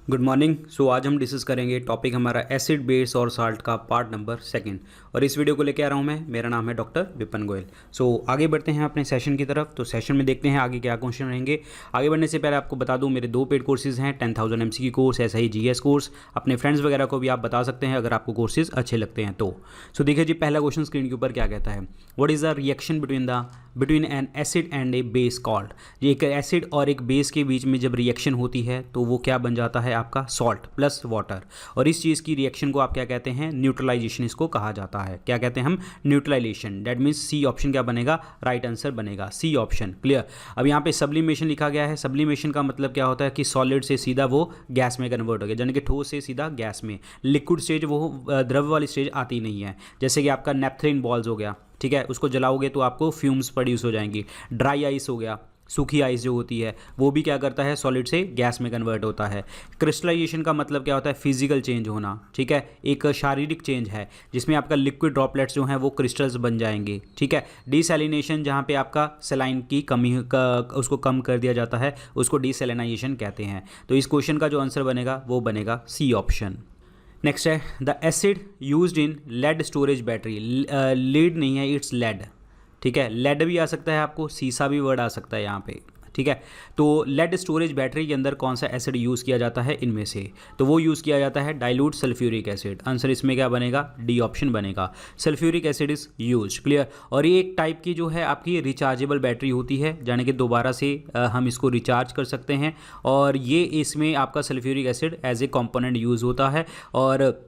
Good morning. सो आज हम discuss करेंगे टॉपिक हमारा एसिड बेस और साल्ट का पार्ट नंबर 2 और इस वीडियो को लेकर आ रहा हूँ मैं। मेरा नाम है डॉक्टर विपिन गोयल। सो आगे बढ़ते हैं अपने सेशन की तरफ। तो सेशन में देखते हैं आगे क्या क्वेश्चन रहेंगे। आगे बढ़ने से पहले आपको बता दूँ मेरे 2 पेड कोर्सेज हैं, 10,000 MCQ कोर्स, ऐसा ही GS कोर्स। अपने फ्रेंड्स वगैरह को भी आप बता सकते हैं अगर आपको कोर्सेज अच्छे लगते हैं तो। सो देखिए जी, पहला क्वेश्चन स्क्रीन के ऊपर क्या कहता है, what is the reaction between N acid and A base called. ये एक एसिड और एक बेस के बीच में जब रिएक्शन होती है तो वो क्या बन जाता है आपका सॉल्ट प्लस वाटर। और इस चीज़ की रिएक्शन को आप क्या कहते हैं, न्यूट्रलाइजेशन इसको कहा जाता है। क्या कहते हैं हम, neutralization. That means C option क्या बनेगा, राइट आंसर बनेगा सी ऑप्शन। क्लियर। अब यहाँ पे सब्लिमेशन लिखा गया है। सब्लिमेशन का मतलब क्या होता है कि सॉलिड से सीधा वो गैस में कन्वर्ट हो गया, यानी कि ठोस से सीधा गैस में। लिक्विड स्टेज वो द्रव वाली स्टेज आती नहीं है। जैसे कि आपका नेपथलीन बॉल्स हो गया, ठीक है, उसको जलाओगे तो आपको फ्यूम्स प्रोड्यूस हो जाएंगी। ड्राई आइस हो गया, सूखी आइस जो होती है वो भी क्या करता है, सॉलिड से गैस में कन्वर्ट होता है। क्रिस्टलाइजेशन का मतलब क्या होता है, फिजिकल चेंज होना, ठीक है, एक शारीरिक चेंज है जिसमें आपका लिक्विड ड्रॉपलेट्स जो हैं वो क्रिस्टल्स बन जाएंगे, ठीक है। डिसैलिनेशन, जहाँ पे आपका सेलाइन की कमी उसको कम कर दिया जाता है, उसको डिसैलिनाइजेशन कहते हैं। तो इस क्वेश्चन का जो आंसर बनेगा वो बनेगा सी ऑप्शन। नेक्स्ट है the acid used in lead storage battery. Lead नहीं है, इट्स लेड, ठीक है। लेड भी आ सकता है, आपको सीसा भी वर्ड आ सकता है यहाँ पे, ठीक है। तो लेड स्टोरेज बैटरी के अंदर कौन सा एसिड यूज़ किया जाता है इनमें से, तो वो यूज़ किया जाता है डाइल्यूट सल्फ्यूरिक एसिड। आंसर इसमें क्या बनेगा, डी ऑप्शन बनेगा, sulphuric acid is use. Clear. और ये एक टाइप की जो है आपकी रिचार्जेबल बैटरी होती है, यानी कि दोबारा से हम इसको रिचार्ज कर सकते हैं। और ये इसमें आपका sulphuric acid as a component use होता है। और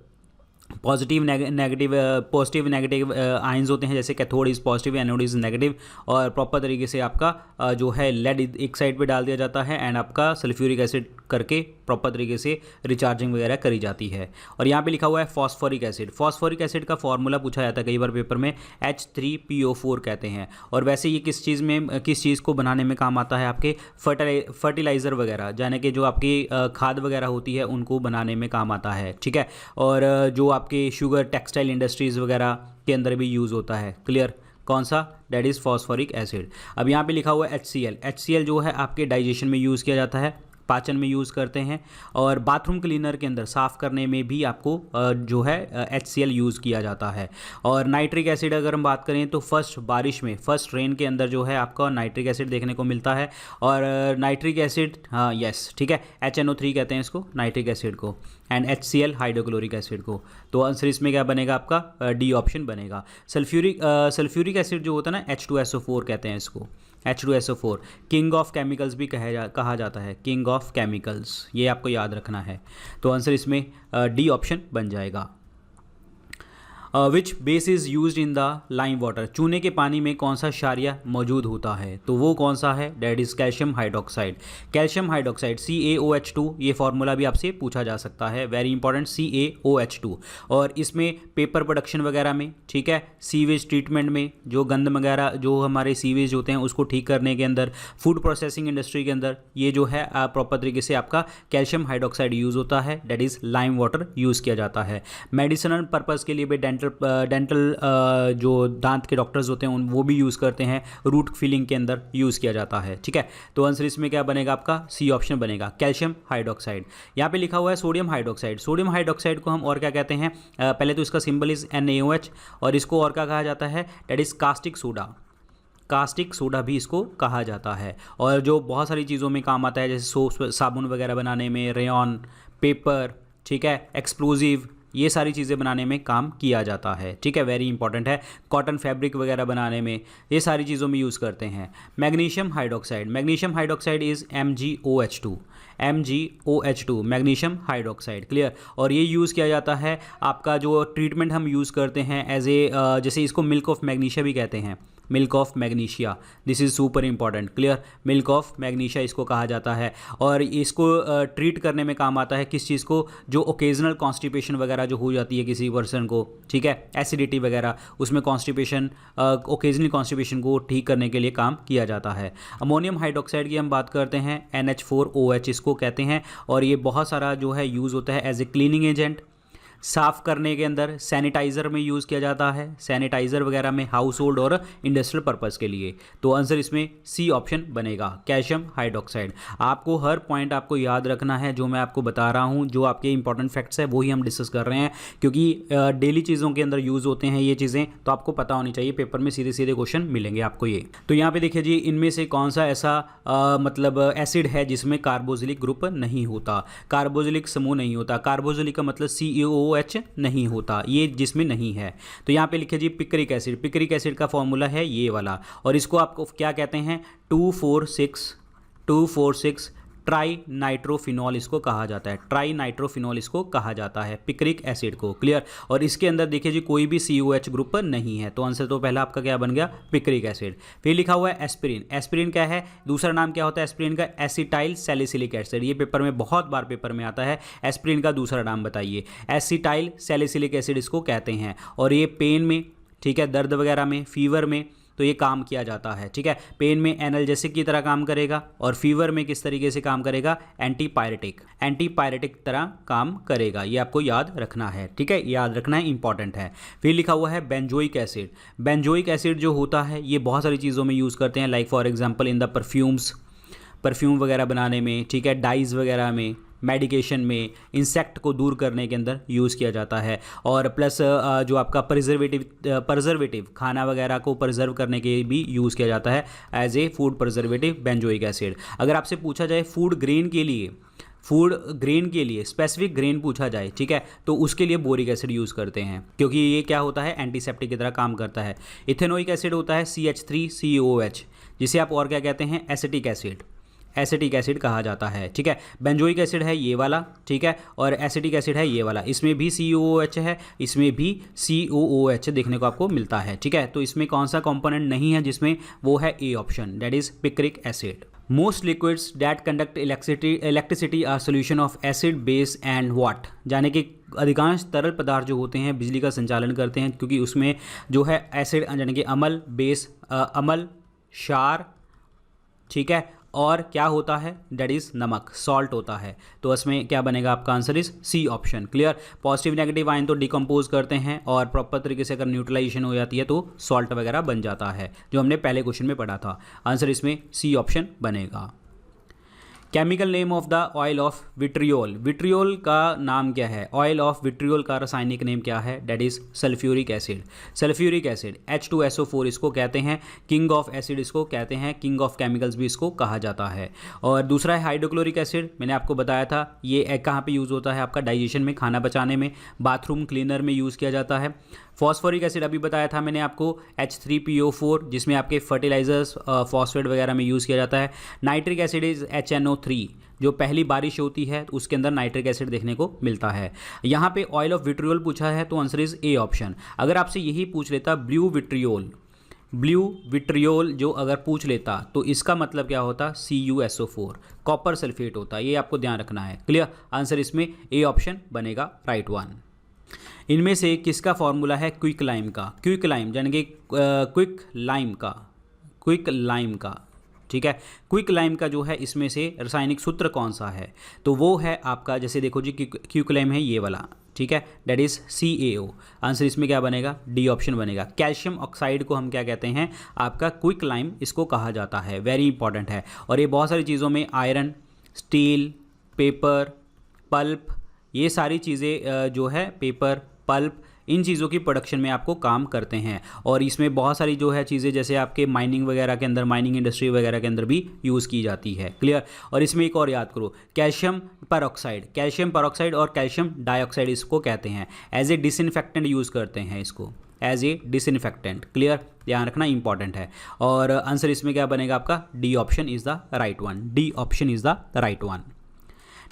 पॉजिटिव नेगेटिव आयंस होते हैं, जैसे cathode is positive, anode is negative. और प्रॉपर तरीके से आपका जो है लेड एक साइड पे डाल दिया जाता है एंड आपका सल्फ्यूरिक एसिड करके प्रॉपर तरीके से रिचार्जिंग वगैरह करी जाती है। और यहाँ पे लिखा हुआ है फॉस्फोरिक एसिड। फॉस्फोरिक एसिड का फॉर्मूला पूछा जाता है कई बार पेपर में, H3PO4 कहते हैं। और वैसे ये किस चीज़ को बनाने में काम आता है, आपके फर्टिलाइज़र वगैरह, यानी कि जो आपकी खाद वगैरह होती है उनको बनाने में काम आता है, ठीक है। और जो आपके शुगर टेक्सटाइल इंडस्ट्रीज़ वगैरह के अंदर भी यूज़ होता है। क्लियर। कौन सा, डेट इज़ फॉस्फोरिक एसिड। अब यहाँ पे लिखा हुआ है HCl जो है आपके डाइजेशन में यूज़ किया जाता है, पाचन में यूज़ करते हैं। और बाथरूम क्लीनर के अंदर साफ़ करने में भी आपको जो है HCl यूज़ किया जाता है। और नाइट्रिक एसिड अगर हम बात करें तो फर्स्ट रेन के अंदर जो है आपका नाइट्रिक एसिड देखने को मिलता है। और नाइट्रिक एसिड, हाँ यस, ठीक है, HNO3 कहते हैं इसको, नाइट्रिक एसिड को, एंड HCl हाइड्रोक्लोरिक एसिड को। तो आंसर इसमें क्या बनेगा आपका, डी ऑप्शन बनेगा। सल्फ्यूरिक एसिड जो होता है ना, H2SO4 कहते हैं इसको, H2SO4 किंग ऑफ केमिकल्स भी कहा जाता है, किंग ऑफ केमिकल्स, ये आपको याद रखना है। तो आंसर इसमें डी ऑप्शन बन जाएगा। Which base is use in the lime water. चूने के पानी में कौन सा क्षारीय मौजूद होता है, तो वो कौन सा है, that is calcium hydroxide. Calcium hydroxide CaOH2, ये फार्मूला भी आपसे पूछा जा सकता है, वेरी इंपॉर्टेंट, CaOH2। और इसमें पेपर प्रोडक्शन वगैरह में, ठीक है, सीवेज ट्रीटमेंट में, जो गंद वगैरह जो हमारे सीवेज होते हैं उसको ठीक करने के अंदर, फूड प्रोसेसिंग इंडस्ट्री के अंदर, ये जो है प्रॉपर तरीके से आपका कैल्शियम हाइड्रोक्साइड यूज़ होता है, that is lime water use किया जाता है। मेडिसिनल पर्पज़ के लिए भी डेंटल जो दांत के डॉक्टर्स होते हैं वो भी यूज़ करते हैं, रूट फिलिंग के अंदर यूज़ किया जाता है, ठीक है। तो आंसर इसमें क्या बनेगा आपका, सी ऑप्शन बनेगा, कैल्शियम हाइड्रोक्साइड। यहाँ पे लिखा हुआ है सोडियम हाइड्रोक्साइड। सोडियम हाइड्रोक्साइड को हम और क्या कहते हैं, पहले तो इसका सिंबल इज NaOH, और इसको और क्या कहा जाता है, that is caustic soda. Caustic soda भी इसको कहा जाता है। और जो बहुत सारी चीज़ों में काम आता है, जैसे सोप, साबुन वगैरह बनाने में, रेयॉन, पेपर, ठीक है, एक्सप्लोजिव, ये सारी चीज़ें बनाने में काम किया जाता है, ठीक है, वेरी इंपॉर्टेंट है। कॉटन फैब्रिक वगैरह बनाने में, ये सारी चीज़ों में यूज़ करते हैं। Magnesium hydroxide is MgOH2 magnesium hydroxide. Clear. और ये यूज़ किया जाता है आपका जो ट्रीटमेंट हम यूज़ करते हैं एज ए, जैसे इसको मिल्क ऑफ मैग्नीशिया भी कहते हैं, milk of magnesia, this is super important. Clear. Milk of magnesia इसको कहा जाता है। और इसको ट्रीट करने में काम आता है किस चीज़ को, जो ओकेजनल कॉन्स्टिपेशन वगैरह जो हो जाती है किसी पर्सन को, ठीक है, एसिडिटी वगैरह, उसमें कॉन्स्टिपेशन, ओकेजनल कॉन्स्टिपेशन को ठीक करने के लिए काम किया जाता है। अमोनियम हाइड्रोक्साइड की हम बात करते हैं, NH4OH इसको कहते हैं। और ये बहुत सारा जो है यूज़ होता है एज ए क्लीनिंग एजेंट, साफ़ करने के अंदर सैनिटाइज़र में यूज़ किया जाता है, सैनिटाइज़र वगैरह में हाउस होल्ड और इंडस्ट्रियल पर्पज़ के लिए। तो आंसर इसमें सी ऑप्शन बनेगा, कैल्शियम हाइड्रोक्साइड। आपको हर पॉइंट आपको याद रखना है जो मैं आपको बता रहा हूँ, जो आपके इंपॉर्टेंट फैक्ट्स है वही हम डिस्कस कर रहे हैं, क्योंकि डेली चीज़ों के अंदर यूज़ होते हैं ये चीज़ें, तो आपको पता होनी चाहिए, पेपर में सीधे सीधे क्वेश्चन मिलेंगे आपको ये। तो यहाँ पे देखिए जी, इनमें से कौन सा ऐसा मतलब एसिड है जिसमें कार्बोक्सिलिक ग्रुप नहीं होता, कार्बोक्सिलिक समूह नहीं होता। कार्बोक्सिलिक का मतलब COOH नहीं होता, ये जिसमें नहीं है। तो यहाँ पे लिखिए जी पिक्रिक एसिड। पिक्रिक एसिड का फॉर्मूला है ये वाला, और इसको आपको क्या कहते हैं, 246 ट्राई नाइट्रोफिनॉल इसको कहा जाता है, ट्राई नाइट्रोफिनॉल इसको कहा जाता है पिक्रिक एसिड को। क्लियर। और इसके अंदर देखिए जी कोई भी COH ग्रुप नहीं है, तो आंसर तो पहला आपका क्या बन गया, पिक्रिक एसिड। फिर लिखा हुआ है एस्पिरिन। एस्पिरिन क्या है, दूसरा नाम क्या होता है एस्पिरिन का, एसिटाइल सैलिसिलिक एसिड। ये पेपर में बहुत बार पेपर में आता है, एस्पिरिन का दूसरा नाम बताइए। एसिटाइल सैलिसिलिक एसिड इसको कहते हैं, और ये पेन में, ठीक है, दर्द वगैरह में, फीवर में तो ये काम किया जाता है। ठीक है, पेन में एनाल्जेसिक की तरह काम करेगा, और फीवर में किस तरीके से काम करेगा, एंटीपायरेटिक तरह काम करेगा। ये आपको याद रखना है, ठीक है, याद रखना है, इंपॉर्टेंट है। फिर लिखा हुआ है बेंजोइक एसिड। बेंजोइक एसिड जो होता है ये बहुत सारी चीज़ों में यूज़ करते हैं, like for example in the perfume वगैरह बनाने में, ठीक है, डाइज वगैरह में, मेडिकेशन में, इंसेक्ट को दूर करने के अंदर यूज़ किया जाता है, और प्लस जो आपका प्रिजर्वेटिव खाना वगैरह को प्रिजर्व करने के भी यूज़ किया जाता है as a food preservative benzoic acid. अगर आपसे पूछा जाए फूड ग्रेन के लिए स्पेसिफिक ग्रेन पूछा जाए, ठीक है, तो उसके लिए बोरिक एसिड यूज़ करते हैं, क्योंकि ये क्या होता है, एंटीसेप्टिक की तरह काम करता है। इथेनोइक एसिड होता है CH3COOH, जिसे आप और क्या कहते हैं, एसिटिक एसिड कहा जाता है। ठीक है, बेंजोइक एसिड है ये वाला, ठीक है, और एसिटिक एसिड है ये वाला। इसमें भी COOH है, इसमें भी COOH देखने को आपको मिलता है। ठीक है, तो इसमें कौन सा कंपोनेंट नहीं है जिसमें, वो है A option, that is picric acid. Most liquids that conduct electricity are solution of acid base and what, यानी कि अधिकांश तरल पदार्थ जो होते हैं बिजली का संचालन करते हैं, क्योंकि उसमें जो है एसिड यानी कि अम्ल, बेस अम्ल, क्षार, ठीक है, और क्या होता है, डेट इज नमक, सॉल्ट होता है। तो इसमें क्या बनेगा, आपका answer is C option. Clear. Positive negative ion तो डिकम्पोज करते हैं, और प्रॉपर तरीके से अगर न्यूट्रलाइजेशन हो जाती है तो सॉल्ट वगैरह बन जाता है, जो हमने पहले क्वेश्चन में पढ़ा था। आंसर इसमें सी ऑप्शन बनेगा। Chemical name of the oil of vitriol. Vitriol का नाम क्या है, ऑयल ऑफ विट्रियोल का रासायनिक नेम क्या है, that is sulphuric acid. Sulphuric acid H2SO4 इसको कहते हैं, किंग ऑफ एसिड इसको कहते हैं, किंग ऑफ केमिकल्स भी इसको कहा जाता है। और दूसरा है हाइड्रोक्लोरिक एसिड, मैंने आपको बताया था ये कहाँ पे यूज़ होता है, आपका डाइजेशन में, खाना पचाने में, बाथरूम क्लीनर में यूज़ किया जाता है। फॉस्फोरिक एसिड अभी बताया था मैंने आपको, H3PO4, जिसमें आपके फर्टिलाइजर्स फॉस्फेट वगैरह में यूज़ किया जाता है। नाइट्रिक एसिड इज HNO3, जो पहली बारिश होती है तो उसके अंदर नाइट्रिक एसिड देखने को मिलता है। यहाँ पे ऑयल ऑफ विट्रियोल पूछा है, तो आंसर इज ए ऑप्शन। अगर आपसे यही पूछ लेता ब्लू विट्रियोल जो अगर पूछ लेता, तो इसका मतलब क्या होता, CuSO4, कॉपर सल्फेट होता, ये आपको ध्यान रखना है। क्लियर। आंसर इसमें ए ऑप्शन बनेगा, राइट वन। इनमें से किसका फॉर्मूला है क्विक लाइम का, क्विक लाइम यानी कि क्विक लाइम का, ठीक है, क्विक लाइम का जो है इसमें से रासायनिक सूत्र कौन सा है, तो वो है आपका, जैसे देखो जी क्विक लाइम है ये वाला, ठीक है, डेट इज CaO। आंसर इसमें क्या बनेगा, डी ऑप्शन बनेगा। कैल्शियम ऑक्साइड को हम क्या कहते हैं, आपका क्विक लाइम इसको कहा जाता है, वेरी इंपॉर्टेंट है। और ये बहुत सारी चीज़ों में आयरन, स्टील, पेपर, पल्प, ये सारी चीज़ें जो है पेपर, पल्प, इन चीज़ों की प्रोडक्शन में आपको काम करते हैं। और इसमें बहुत सारी जो है चीज़ें जैसे आपके माइनिंग वगैरह के अंदर, माइनिंग इंडस्ट्री वगैरह के अंदर भी यूज़ की जाती है। क्लियर। और इसमें एक और याद करो, कैल्शियम परऑक्साइड और कैल्शियम डाइऑक्साइड इसको कहते हैं, एज ए डिसइंफेक्टेंट यूज़ करते हैं इसको, एज ए डिसइंफेक्टेंट। क्लियर, ध्यान रखना, इंपॉर्टेंट है। और आंसर इसमें क्या बनेगा आपका, D option is the right one, D option is the right one.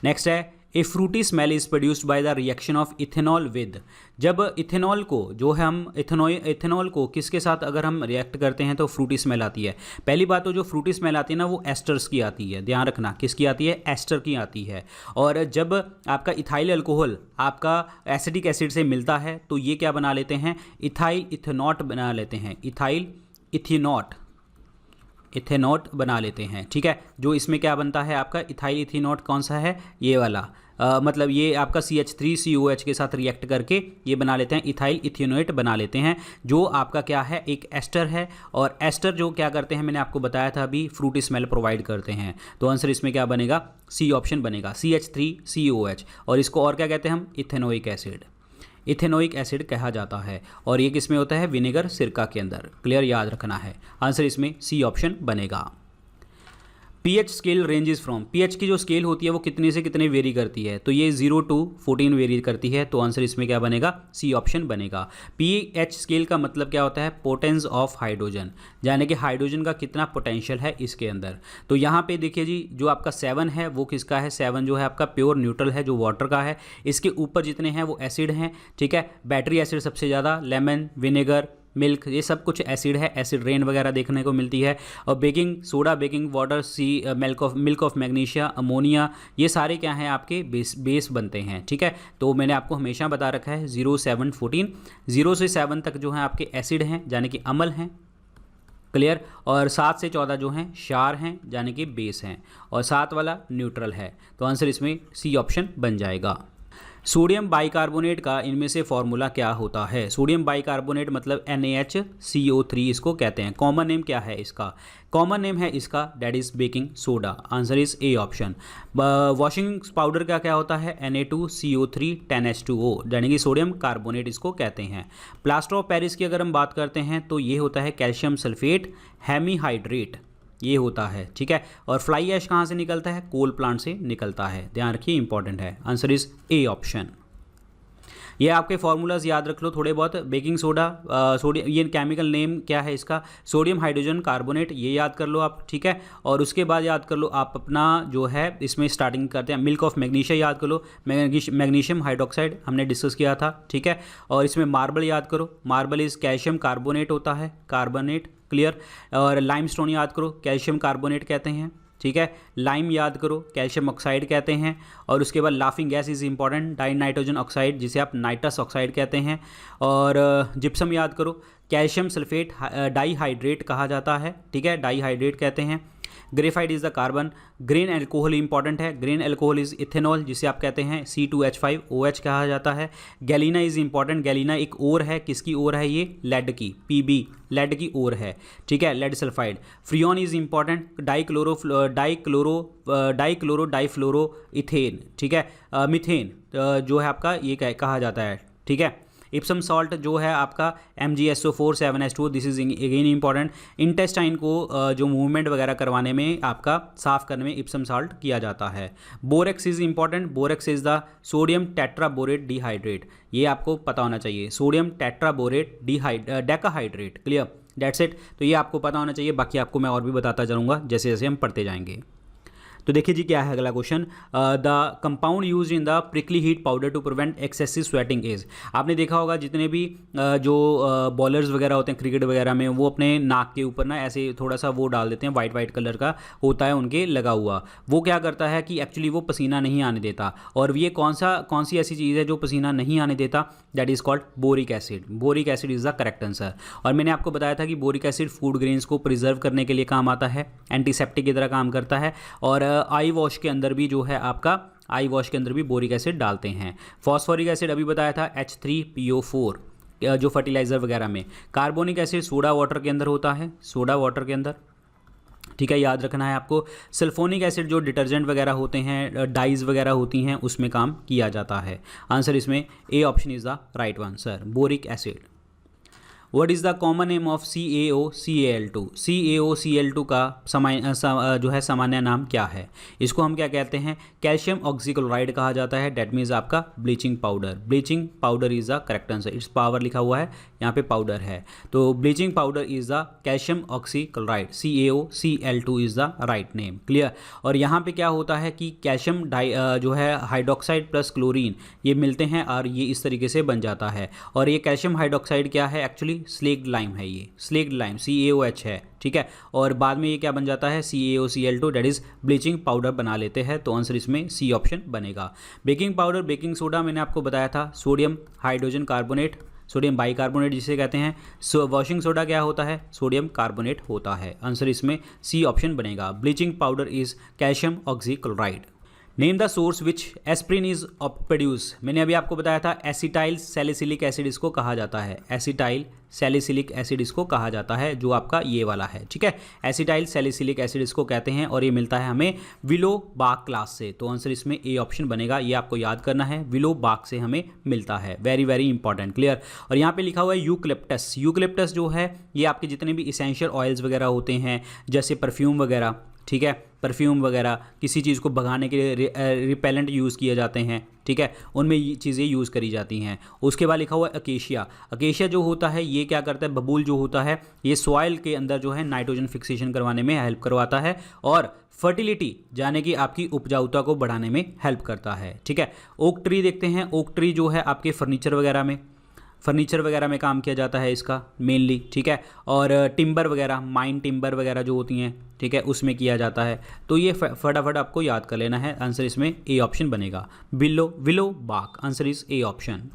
Next है, a fruity smell is produced by the reaction of ethanol with. जब इथेनॉल को जो है हम इथेनॉल को किसके साथ अगर हम रिएक्ट करते हैं तो फ्रूटी स्मेल आती है। पहली बात तो जो फ्रूटी स्मेल आती है ना, वो एस्टर्स की आती है, ध्यान रखना, किसकी आती है, एस्टर की आती है। और जब आपका इथाइल अल्कोहल आपका एसिटिक एसिड से मिलता है तो ये क्या बना लेते हैं, इथाइल इथेनॉट बना लेते हैं, इथाइल इथेनॉट बना लेते हैं। ठीक है, जो इसमें क्या बनता है आपका इथाइल इथेनॉट कौन सा है, ये वाला, मतलब ये आपका CH3COH के साथ रिएक्ट करके ये बना लेते हैं इथाइल इथेनोएट बना लेते हैं, जो आपका क्या है एक एस्टर है। और एस्टर जो क्या करते हैं मैंने आपको बताया था अभी, फ्रूटी स्मेल प्रोवाइड करते हैं। तो आंसर इसमें क्या बनेगा, सी ऑप्शन बनेगा, CH3COH। और इसको और क्या कहते हैं हम, इथेनोइक एसिड, इथेनोइक एसिड कहा जाता है। और ये किस में होता है, विनेगर सिरका के अंदर। क्लियर, याद रखना है। आंसर इसमें सी ऑप्शन बनेगा। PH scale ranges from, pH की जो स्केल होती है वो कितने से कितने वेरी करती है, तो ये 0 to 14 वेरी करती है। तो आंसर इसमें क्या बनेगा, सी ऑप्शन बनेगा। पीएच स्केल का मतलब क्या होता है, पोटेंस ऑफ हाइड्रोजन, यानी कि हाइड्रोजन का कितना पोटेंशियल है इसके अंदर। तो यहाँ पे देखिए जी, जो आपका 7 है वो किसका है, 7 जो है आपका प्योर न्यूट्रल है, जो वाटर का है। इसके ऊपर जितने हैं वो एसिड हैं, ठीक है। बैटरी एसिड सबसे ज़्यादा, लेमन, विनेगर, मिल्क, ये सब कुछ एसिड है, एसिड रेन वगैरह देखने को मिलती है। और baking soda, baking water, milk of magnesia, ammonia, ये सारे क्या हैं आपके बेस बनते हैं, ठीक है। तो मैंने आपको हमेशा बता रखा है 0, 7, 14, 0 से 7 तक जो है आपके एसिड हैं, यानी कि अम्ल हैं। क्लियर। और 7 से 14 जो हैं क्षार हैं, यानी कि बेस हैं। और 7 वाला न्यूट्रल है। तो आंसर इसमें सी ऑप्शन बन जाएगा। सोडियम बाइकार्बोनेट का इनमें से फॉर्मूला क्या होता है, सोडियम बाइकार्बोनेट मतलब NaHCO3 इसको कहते हैं। कॉमन नेम क्या है इसका, कॉमन नेम है इसका that is baking soda. Answer is A option. Washing powder का क्या होता है, Na2CO3 10H2O, यानी कि सोडियम कार्बोनेट इसको कहते हैं। प्लास्टर ऑफ पेरिस की अगर हम बात करते हैं तो ये होता है कैल्शियम सल्फेट हेमीहाइड्रेट, ये होता है, ठीक है। और फ्लाई ऐश कहाँ से निकलता है, कोल प्लांट से निकलता है, ध्यान रखिए, इंपॉर्टेंट है। Answer is A option. ये आपके फार्मूलाज याद रख लो थोड़े बहुत। बेकिंग सोडा, सोडियम, ये केमिकल नेम क्या है इसका, सोडियम हाइड्रोजन कार्बोनेट, ये याद कर लो आप, ठीक है। और उसके बाद याद कर लो आप अपना जो है, इसमें स्टार्टिंग करते हैं मिल्क ऑफ मैग्नीशिया, याद कर लो, मैग्नीशियम हाइड्रोक्साइड हमने डिस्कस किया था, ठीक है। और इसमें मार्बल याद करो, मार्बल इज कैल्शियम कार्बोनेट होता है, कार्बोनेट। क्लियर। और लाइमस्टोन याद करो, कैल्शियम कार्बोनेट कहते हैं, ठीक है। लाइम याद करो, कैल्शियम ऑक्साइड कहते हैं। और उसके बाद laughing gas is important, die nitrogen oxide, जिसे आप नाइट्रस ऑक्साइड कहते हैं। और जिप्सम याद करो, कैल्शियम सल्फेट डाईहाइड्रेट कहा जाता है, ठीक है, डाईहाइड्रेट कहते हैं। Graphite is the carbon. Grain alcohol important है, ग्रेन एल्कोहल इज इथेनॉल, जिसे आप कहते हैं C2H5OH कहा जाता है। गैलीना इज इंपॉर्टेंट, गैलीना एक ओर है, किसकी ओर है ये, लेड की, Pb, लेड की ओर है, ठीक है, lead sulphide. Freon is important, dichloro difluoro ethane, ठीक है। मीथेन जो है आपका ये कहा जाता है, ठीक है। इप्सम सॉल्ट जो है आपका MgSO4 7H2, this is again important. Intestine को जो मूवमेंट वगैरह करवाने में, आपका साफ करने में इप्सम सॉल्ट किया जाता है। Borax is important, borax is the sodium tetraborate dehydrate, ये आपको पता होना चाहिए, sodium tetraborate decahydrate. Clear, that's it. तो ये आपको पता होना चाहिए, बाकी आपको मैं और भी बताता चलूँगा जैसे जैसे हम पढ़ते जाएंगे। तो देखिए जी क्या है अगला question, the compound use in the prickly heat powder to prevent excessive sweating is. आपने देखा होगा जितने भी जो बॉलर्स वगैरह होते हैं क्रिकेट वगैरह में, वो अपने नाक के ऊपर ना ऐसे थोड़ा सा वो डाल देते हैं, वाइट कलर का होता है उनके लगा हुआ। वो क्या करता है कि एक्चुअली वो पसीना नहीं आने देता। और ये कौन सी ऐसी चीज़ है जो पसीना नहीं आने देता, that is called boric acid. Boric acid is the correct answer. और मैंने आपको बताया था कि बोरिक एसिड फूड ग्रेन्स को प्रिजर्व करने के लिए काम आता है, एंटीसेप्टिक की तरह काम करता है। और आई वॉश के अंदर भी जो है आपका, आई वॉश के अंदर भी बोरिक एसिड डालते हैं। फॉस्फोरिक एसिड अभी बताया था H3PO4 जो फर्टिलाइजर वगैरह में। कार्बोनिक एसिड सोडा वाटर के अंदर होता है, सोडा वाटर के अंदर, ठीक है, याद रखना है आपको। सल्फोनिक एसिड जो डिटर्जेंट वगैरह होते हैं, डाइज वगैरह होती हैं, उसमें काम किया जाता है। आंसर इसमें A option is the right answer, boric acid. What is the common name of CaOCl2? CaOCl2 का जो है सामान्य नाम क्या है, इसको हम क्या कहते हैं, कैल्शियम ऑक्सीक्लोराइड कहा जाता है। डेट मीन्स आपका bleaching powder, bleaching powder is the correct answer. It's power लिखा हुआ है, यहाँ पे पाउडर है, तो bleaching powder is the calcium oxychloride, CaOCl2 is the write name. Clear. और यहाँ पे क्या होता है कि कैल्शियम जो है हाइड्रोक्साइड प्लस क्लोरीन ये मिलते हैं और ये इस तरीके से बन जाता है। और ये कैल्शियम हाइड्रोक्साइड क्या है, एक्चुअली स्लेक्ड लाइम है, ये स्लेक्ड लाइम CaOH है, ठीक है। और बाद में ये क्या बन जाता है, CaOCl2, date is bleaching powder बना लेते हैं। तो आंसर इसमें सी ऑप्शन बनेगा। बेकिंग पाउडर, बेकिंग सोडा मैंने आपको बताया था, sodium hydrogen carbonate, sodium bicarbonate जिसे कहते हैं। वॉशिंग सोडा क्या होता है, सोडियम कार्बोनेट होता है। आंसर इसमें सी ऑप्शन बनेगा। Bleaching powder is calcium oxychloride. Name the source which aspirin is produce. मैंने अभी आपको बताया था एसिटाइल सैलिसिलिक एसिड इसको कहा जाता है, एसिटाइल सैलिसिलिक एसिड इसको कहा जाता है, जो आपका ये वाला है, ठीक है। एसिटाइल सैलिसिलिक एसिड इसको कहते हैं और ये मिलता है हमें विलो बाक क्लास से। तो आंसर इसमें ए ऑप्शन बनेगा, ये आपको याद करना है, विलो बाक से हमें मिलता है, वेरी वेरी इंपॉर्टेंट, क्लियर। और यहाँ पे लिखा हुआ है यूकलिप्टस। यूकलिप्टस जो है ये आपके जितने भी इसेंशियल ऑयल्स वगैरह होते हैं, जैसे परफ्यूम वगैरह, ठीक है, परफ्यूम वगैरह किसी चीज़ को भगाने के लिए रिपेलेंट यूज़ किए जाते हैं, ठीक है, उनमें ये चीज़ें यूज़ करी जाती हैं। उसके बाद लिखा हुआ है अकेशिया। अकेशिया जो होता है ये क्या करता है, बबूल जो होता है ये सॉइल के अंदर जो है नाइट्रोजन फिक्सेशन करवाने में हेल्प करवाता है और फर्टिलिटी यानी कि आपकी उपजाऊता को बढ़ाने में हेल्प करता है, ठीक है। ओक ट्री देखते हैं। ओक ट्री जो है आपके फर्नीचर वगैरह में काम किया जाता है इसका मेनली, ठीक है। और टिम्बर वगैरह, माइन टिम्बर वगैरह जो होती हैं, ठीक है, उसमें किया जाता है। तो ये फटाफट आपको याद कर लेना है। आंसर इसमें ए ऑप्शन बनेगा, विलो बाक। Answer is A option.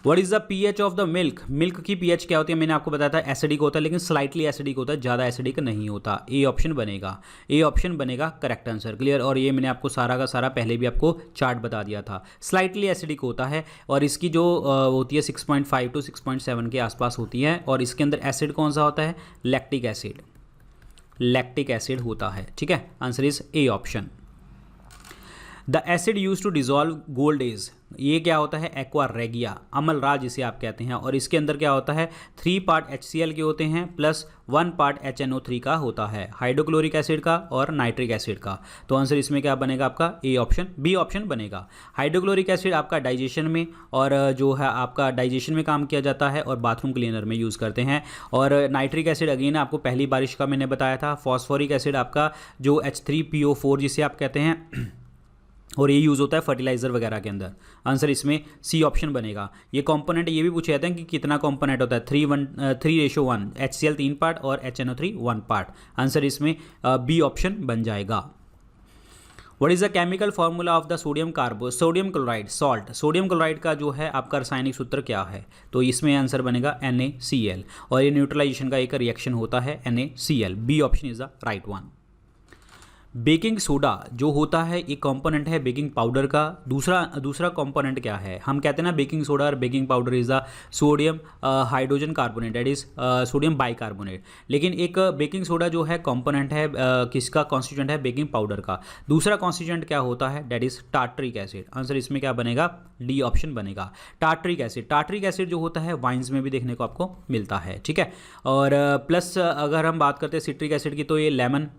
What is the pH of the milk. Milk की पीएच क्या होती है, मैंने आपको बताया था एसिडिक होता है, लेकिन स्लाइटली एसिडिक होता है, ज़्यादा एसिडिक नहीं होता। ए ऑप्शन बनेगा, ए ऑप्शन बनेगा करेक्ट आंसर, क्लियर। और ये मैंने आपको सारा का सारा पहले भी आपको चार्ट बता दिया था। स्लाइटली एसिडिक होता है और इसकी जो होती है 6.5 to 6.7 के आसपास होती है। और इसके अंदर एसिड कौन सा होता है, लैक्टिक एसिड, लैक्टिक एसिड होता है, ठीक है। Answer is A option. The acid use to dissolve gold is, ये क्या होता है, एक्वा रेगिया, अमल राज जिसे आप कहते हैं। और इसके अंदर क्या होता है, 3 पार्ट HCl के होते हैं प्लस 1 पार्ट HNO3 का होता है, हाइड्रोक्लोरिक एसिड का और नाइट्रिक एसिड का। तो आंसर इसमें क्या बनेगा आपका, ए ऑप्शन, बी ऑप्शन बनेगा। हाइड्रोक्लोरिक एसिड आपका डाइजेशन में और जो है आपका डाइजेशन में काम किया जाता है और बाथरूम क्लीनर में यूज़ करते हैं। और नाइट्रिक एसिड अगेन आपको पहली बारिश का मैंने बताया था। फॉस्फोरिक एसिड आपका जो H3PO4 जिसे आप कहते हैं, और ये यूज़ होता है फर्टिलाइज़र वगैरह के अंदर। आंसर इसमें सी ऑप्शन बनेगा। ये कंपोनेंट ये भी पूछे जाते हैं कि कितना कंपोनेंट होता है, 3:1 HCl 3 पार्ट और HNO3 1 पार्ट। आंसर इसमें बी ऑप्शन बन जाएगा। What is the chemical formula of the sodium chloride salt. Sodium chloride का जो है आपका रासायनिक सूत्र क्या है, तो इसमें आंसर बनेगा NaCl और ये न्यूट्रलाइजेशन का एक रिएक्शन होता है NaCl। B option is the right one. Baking soda जो होता है एक कंपोनेंट है बेकिंग पाउडर का। दूसरा कंपोनेंट क्या है, हम कहते हैं ना बेकिंग सोडा और baking powder is the sodium hydrogen carbonate, that is sodium bicarbonate. लेकिन एक बेकिंग सोडा जो है कंपोनेंट है किसका, कॉन्स्टिट्यूएंट है बेकिंग पाउडर का। दूसरा कॉन्स्टिट्यूएंट क्या होता है, that is tartaric acid. Answer इसमें क्या बनेगा, डी ऑप्शन बनेगा, टार्टरिक एसिड। टार्टरिक एसिड जो होता है वाइन्स में भी देखने को आपको मिलता है, ठीक है। और प्लस अगर हम बात करते हैं सिट्रिक एसिड की, तो ये लेमन,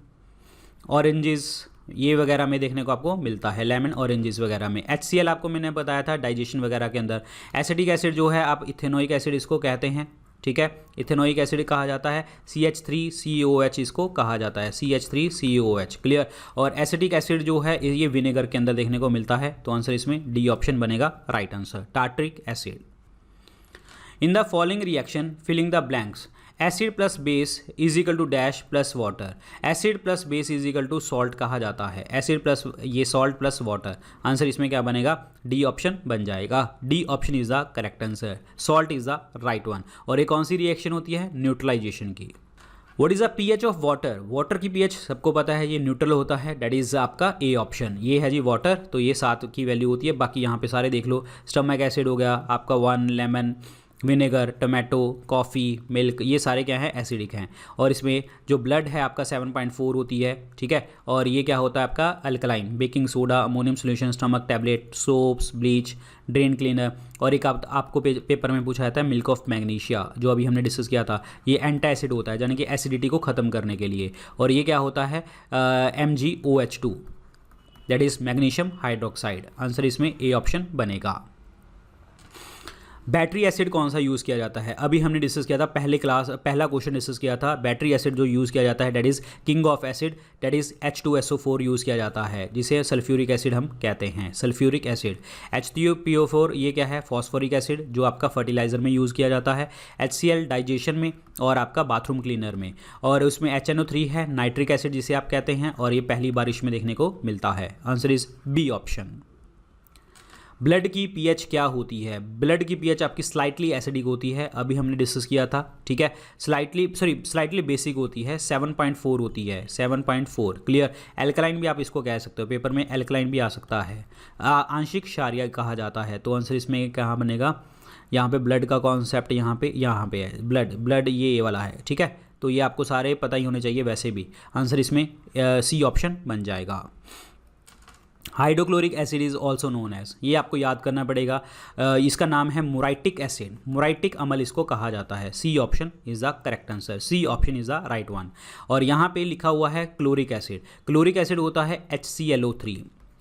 ऑरेंजेस ये वगैरह में देखने को आपको मिलता है, लेमन ऑरेंजेस वगैरह में। HCl आपको मैंने बताया था डाइजेशन वगैरह के अंदर। एसिडिक एसिड जो है आप इथेनोइक एसिड इसको कहते हैं, ठीक है, इथेनोइक एसिड कहा जाता है। CH3COOH इसको कहा जाता है, CH3COOH, क्लियर। और एसिडिक एसिड जो है ये विनेगर के अंदर देखने को मिलता है। तो आंसर इसमें डी ऑप्शन बनेगा right answer, tartaric acid. In the following reaction filling the blanks, acid plus base is equal to dash plus water. Acid plus base is equal to salt कहा जाता है, एसिड प्लस ये salt plus water. Answer इसमें क्या बनेगा, D option बन जाएगा। D option is the correct answer, salt is the right one. और ये कौन सी रिएक्शन होती है, न्यूट्रलाइजेशन की। What is the pH of water. Water की पीएच सबको पता है, ये न्यूट्रल होता है, दैट इज आपका ए ऑप्शन। ये है जी वाटर, तो ये 7 की वैल्यू होती है। बाकी यहाँ पे सारे देख लो, स्टमक एसिड हो गया आपका 1, lemon, vinegar, tomato, coffee, milk, ये सारे क्या हैं, एसिडिक हैं। और इसमें जो ब्लड है आपका 7.4 होती है, ठीक है। और ये क्या होता है आपका alkaline, baking soda, ammonium solution, stomach tablet, soaps, bleach, drain cleaner. और एक आपको पेपर में पूछा जाता है मिल्क ऑफ मैग्नीशिया, जो अभी हमने डिस्कस किया था। ये एंटी एसिड होता है, यानी कि एसिडिटी को ख़त्म करने के लिए। और ये क्या होता है, MgOH2, that is magnesium hydroxide. Answer इसमें ए ऑप्शन बनेगा। बैटरी एसिड कौन सा यूज़ किया जाता है, अभी हमने डिस्कस किया था, पहला क्वेश्चन डिस्कस किया था। बैटरी एसिड जो यूज़ किया जाता है that is king of acid, that is H2SO4 use किया जाता है, जिसे सल्फ्यूरिक एसिड हम कहते हैं, सल्फ्यूरिक एसिड। H3PO4 ये क्या है, फॉस्फोरिक एसिड, जो आपका फर्टिलाइज़र में यूज़ किया जाता है। HCl डाइजेशन में और आपका बाथरूम क्लीनर में। और उसमें HNO3 है, नाइट्रिक एसिड जिसे आप कहते हैं, और ये पहली बारिश में देखने को मिलता है। Answer is B option. Blood की पीएच क्या होती है? ब्लड की पीएच आपकी स्लाइटली एसिडिक होती है, अभी हमने डिस्कस किया था, ठीक है। स्लाइटली बेसिक होती है, 7.4 होती है, 7.4, क्लियर। एल्कलाइन भी आप इसको कह सकते हो, पेपर में एल्कलाइन भी आ सकता है। आंशिक क्षारीय कहा जाता है, तो आंसर इसमें कहाँ बनेगा? यहाँ पे ब्लड का कॉन्सेप्ट यहाँ पे है, ब्लड ये वाला है, ठीक है। तो ये आपको सारे पता ही होने चाहिए वैसे भी। आंसर इसमें सी ऑप्शन बन जाएगा। Hydrochloric acid is also known as, ये आपको याद करना पड़ेगा, इसका नाम है मुराइटिक एसिड, मुराइटिक अम्ल इसको कहा जाता है। C option is the correct answer, C option is the right one. और यहाँ पे लिखा हुआ है क्लोरिक एसिड, क्लोरिक एसिड होता है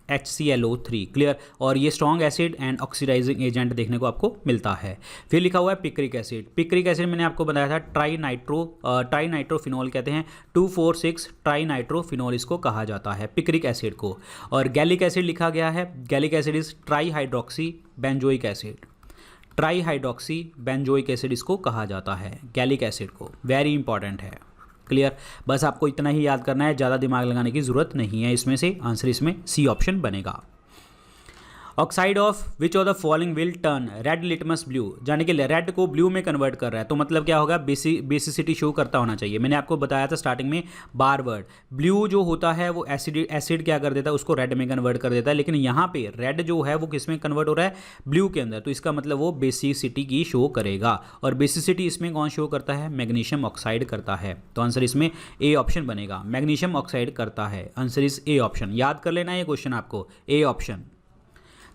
HClO3, क्लियर। और ये strong acid and oxidizing agent देखने को आपको मिलता है। फिर लिखा हुआ है पिक्रिक एसिड, पिक्रिक एसिड मैंने आपको बताया था ट्राई नाइट्रोफिनॉल कहते हैं, 2,4,6 ट्राई नाइट्रोफिनॉल इसको कहा जाता है पिक्रिक एसिड को। और गैलिक एसिड लिखा गया है, gallic acid is tri hydroxy benzoic acid इसको कहा जाता है, गैलिक एसिड को, वेरी इंपॉर्टेंट है, क्लियर। बस आपको इतना ही याद करना है, ज़्यादा दिमाग लगाने की जरूरत नहीं है इसमें से। आंसर इसमें सी ऑप्शन बनेगा। Oxide of which of the following will turn red litmus blue, यानी कि रेड को ब्लू में कन्वर्ट कर रहा है, तो मतलब क्या होगा? बेसिसिटी शो करता होना चाहिए। मैंने आपको बताया था स्टार्टिंग में बार वर्ड, ब्लू जो होता है वो एसिड क्या कर देता है? उसको रेड में कन्वर्ट कर देता है, लेकिन यहाँ पे रेड जो है वो किस में कन्वर्ट हो रहा है? ब्लू के अंदर, तो इसका मतलब वो बेसिसिटी की शो करेगा। और बेसिसिटी इसमें कौन शो करता है? मैग्नीशियम ऑक्साइड करता है, तो आंसर इसमें ए ऑप्शन बनेगा, मैग्नीशियम ऑक्साइड करता है। आंसर इज ए ऑप्शन, याद कर लेना ये क्वेश्चन आपको, ए ऑप्शन।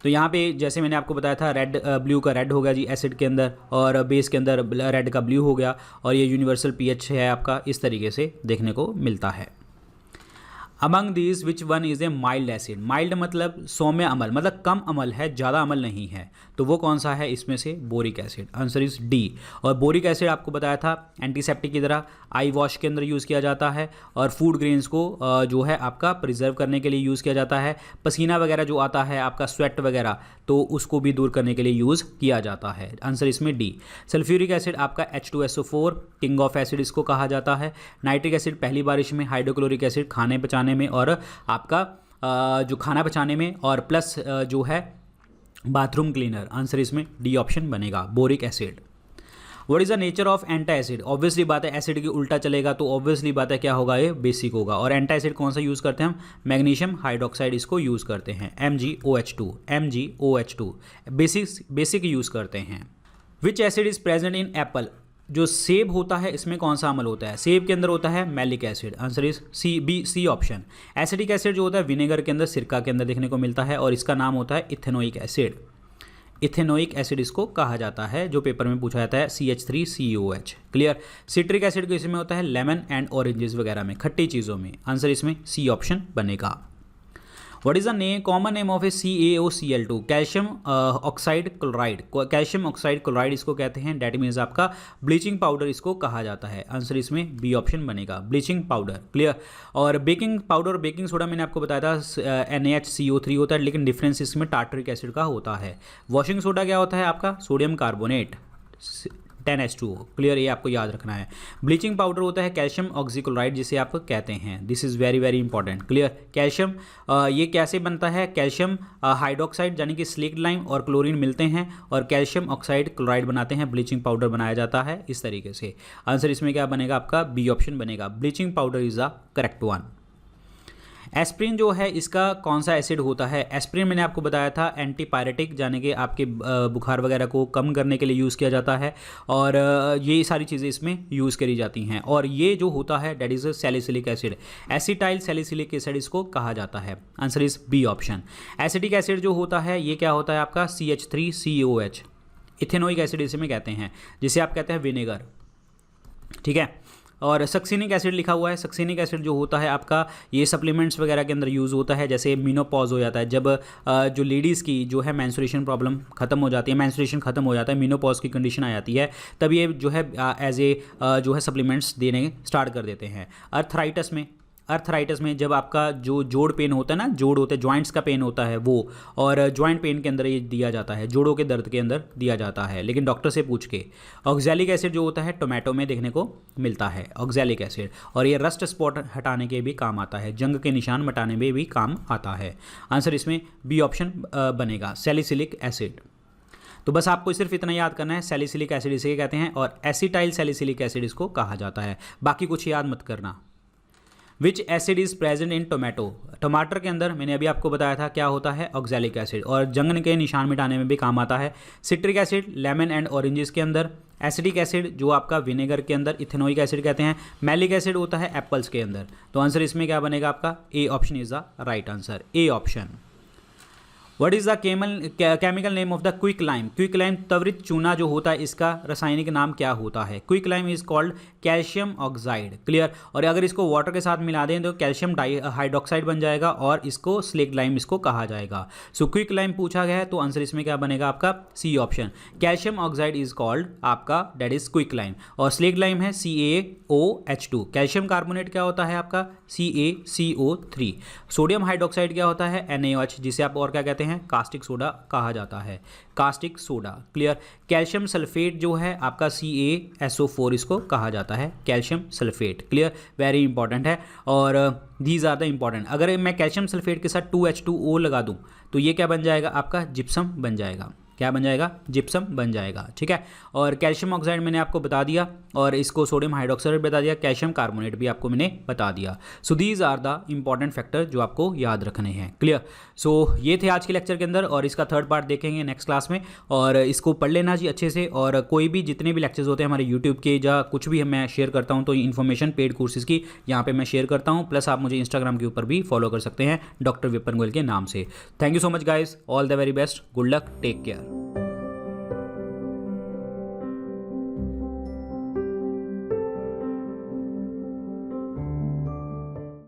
तो यहाँ पे जैसे मैंने आपको बताया था, रेड ब्लू का रेड हो गया जी एसिड के अंदर, और बेस के अंदर रेड का ब्लू हो गया, और ये यूनिवर्सल पीएच है आपका, इस तरीके से देखने को मिलता है। Among these which one is a mild acid, mild मतलब सौम्य अम्ल, मतलब कम अम्ल है, ज़्यादा अम्ल नहीं है, तो वो कौन सा है? इसमें से boric acid, answer is D. और बोरिक एसिड आपको बताया था एंटीसेप्टिक की तरह आई वॉश के अंदर यूज़ किया जाता है, और फूड ग्रेन्स को जो है आपका प्रिजर्व करने के लिए यूज़ किया जाता है। पसीना वगैरह जो आता है आपका, स्वेट वगैरह, तो उसको भी दूर करने के लिए यूज़ किया जाता है। आंसर इसमें डी। सल्फ्यूरिक एसिड आपका H2SO4, किंग ऑफ एसिड इसको कहा जाता है। नाइट्रिक एसिड पहली बारिश में, हाइड्रोक्लोरिक एसिड खाने पचाने में और आपका जो खाना पचाने में, और प्लस जो है बाथरूम क्लीनर। आंसर इसमें डी ऑप्शन बनेगा, boric acid. What is the nature of antacid? Obviously बात है एसिड की उल्टा चलेगा, तो ऑब्वियसली बात है क्या होगा? ये बेसिक होगा। और एंटा एसिड कौन सा यूज़ करते हैं हम? मैग्नीशियम हाइड्रोक्साइड इसको यूज़ करते हैं, MgOH2 बेसिक यूज़ करते हैं। विच acid is present in Apple? जो सेब होता है इसमें कौन सा अम्ल होता है? सेब के अंदर होता है malic acid, answer is C option. Acidic acid जो होता है विनेगर के अंदर, सिरका के अंदर देखने को मिलता है, और इसका नाम होता है इथेनोइक एसिड, इथेनोइक एसिड इसको कहा जाता है, जो पेपर में पूछा जाता है CH3COH, क्लियर। सिट्रिक एसिड को इसमें होता है लेमन एंड ऑरेंजेस वगैरह में, खट्टी चीज़ों में। आंसर इसमें सी ऑप्शन बनेगा। What is the common name of A CaOCl2? Calcium oxide chloride, calcium oxide chloride इसको कहते हैं, डेट मीन्स आपका ब्लीचिंग पाउडर इसको कहा जाता है। आंसर इसमें बी ऑप्शन बनेगा, ब्लीचिंग पाउडर, क्लियर। और बेकिंग पाउडर और बेकिंग सोडा मैंने आपको बताया था NaHCO3 होता है, लेकिन डिफरेंस इसमें टार्टरिक एसिड का होता है। वॉशिंग सोडा क्या होता है आपका? सोडियम कार्बोनेट, 10H2O, क्लियर, ये आपको याद रखना है। ब्लीचिंग पाउडर होता है कैल्शियम ऑक्सीक्लोराइड जिसे आप कहते हैं, this is very very important, clear. Calcium ये कैसे बनता है? कैल्शियम हाइड्रोक्साइड यानी कि स्लेक्ट लाइम और क्लोरीन मिलते हैं और कैल्शियम ऑक्साइड क्लोराइड बनाते हैं, ब्लीचिंग पाउडर बनाया जाता है इस तरीके से। आंसर इसमें क्या बनेगा आपका? बी ऑप्शन बनेगा, bleaching powder is the correct one. Aspirin जो है इसका कौन सा एसिड होता है? एस्प्रिन मैंने आपको बताया था एंटीपायरेटिक, यानी कि आपके बुखार वगैरह को कम करने के लिए यूज़ किया जाता है, और ये सारी चीज़ें इसमें यूज़ करी जाती हैं। और ये जो होता है that is salicylic acid, acetyl salicylic acid इसको कहा जाता है। Answer is B option. Acetic acid जो होता है ये क्या होता है आपका? CH3COH, इथेनोइक एसिड इसे में कहते हैं, जिसे आप कहते हैं विनेगर, ठीक है। और सक्सिनिक एसिड लिखा हुआ है, सक्सिनिक एसिड जो होता है आपका ये सप्लीमेंट्स वगैरह के अंदर यूज़ होता है, जैसे मीनोपॉज हो जाता है, जब जो लेडीज़ की जो है मेंस्ट्रुएशन प्रॉब्लम खत्म हो जाती है, मेंस्ट्रुएशन खत्म हो जाता है, मीनोपॉज की कंडीशन आ जाती है, तब ये जो है एज ए जो है सप्लीमेंट्स देने स्टार्ट कर देते हैं। अर्थराइटिस में अर्थराइटिस में जब आपका जो जोड़ पेन होता है ना, जोड़ होते हैं, जॉइंट्स का पेन होता है वो, और जॉइंट पेन के अंदर ये दिया जाता है, जोड़ों के दर्द के अंदर दिया जाता है, लेकिन डॉक्टर से पूछ के। ऑक्सैलिक एसिड जो होता है टोमेटो में देखने को मिलता है, ऑक्सैलिक एसिड, और ये रस्ट स्पॉट हटाने के भी काम आता है, जंग के निशान मिटाने में भी काम आता है। आंसर इसमें बी ऑप्शन बनेगा, सैलिसिलिक एसिड। तो बस आपको सिर्फ इतना याद करना है, सैलिसिलिक एसिड इसे कहते हैं और एसिटाइल सैलिसिलिक एसिड इसको कहा जाता है, बाकी कुछ याद मत करना। विच acid is present in tomato, टमाटर के अंदर मैंने अभी आपको बताया था क्या होता है, ऑक्सैलिक एसिड, और जंग के निशान मिटाने में भी काम आता है। Citric acid lemon and oranges के अंदर, एसिडिक एसिड जो आपका विनेगर के अंदर, इथेनोइक एसिड कहते हैं, मैलिक एसिड होता है एप्पल्स के अंदर। तो आंसर इसमें क्या बनेगा आपका, A option is the right answer, A option. What is the chemical name of the quick lime, quick lime त्वरित चूना जो होता है इसका रासायनिक नाम क्या होता है, quick lime is called calcium oxide, clear. और अगर इसको वाटर के साथ मिला दें तो कैल्शियम हाइड्रोक्साइड बन जाएगा और इसको स्लेग लाइम इसको कहा जाएगा। सो क्विक लाइम पूछा गया है तो आंसर इसमें क्या बनेगा आपका, C option, calcium oxide is called आपका दैट इज क्विक लाइम, और स्लेग लाइम है CaOH2, कैल्शियम कार्बोनेट क्या होता है आपका CaCO3, सोडियम हाइड्रोक्साइड क्या होता है NaOH, जिसे आप और क्या कहते हैं, कास्टिक सोडा कहा जाता है, caustic soda, clear. Calcium sulphate जो है आपका CaSO4 इसको कहा जाता है, calcium sulphate, clear, very important है। और दीज आर द इंपॉर्टेंट, अगर मैं कैल्शियम सल्फेट के साथ 2H2O लगा दूं तो ये क्या बन जाएगा आपका, जिप्सम बन जाएगा, क्या बन जाएगा, जिप्सम बन जाएगा, ठीक है। और कैल्शियम ऑक्साइड मैंने आपको बता दिया, और इसको सोडियम हाइड्रोक्साइड बता दिया, कैल्शियम कार्बोनेट भी आपको मैंने बता दिया। So these are the important factor जो आपको याद रखने हैं, क्लियर। सो ये थे आज के लेक्चर के अंदर, और इसका थर्ड पार्ट देखेंगे नेक्स्ट क्लास में, और इसको पढ़ लेना जी अच्छे से। और कोई भी जितने भी लेक्चर्स होते हैं हमारे यूट्यूब के या कुछ भी मैं शेयर करता हूँ तो इन्फॉर्मेशन पेड कोर्सेज की यहाँ पे मैं शेयर करता हूँ, प्लस आप मुझे इंस्टाग्राम के ऊपर भी फॉलो कर सकते हैं डॉक्टर विपिन गोयल के नाम से। Thank you so much guys, all the very best, good luck, take care.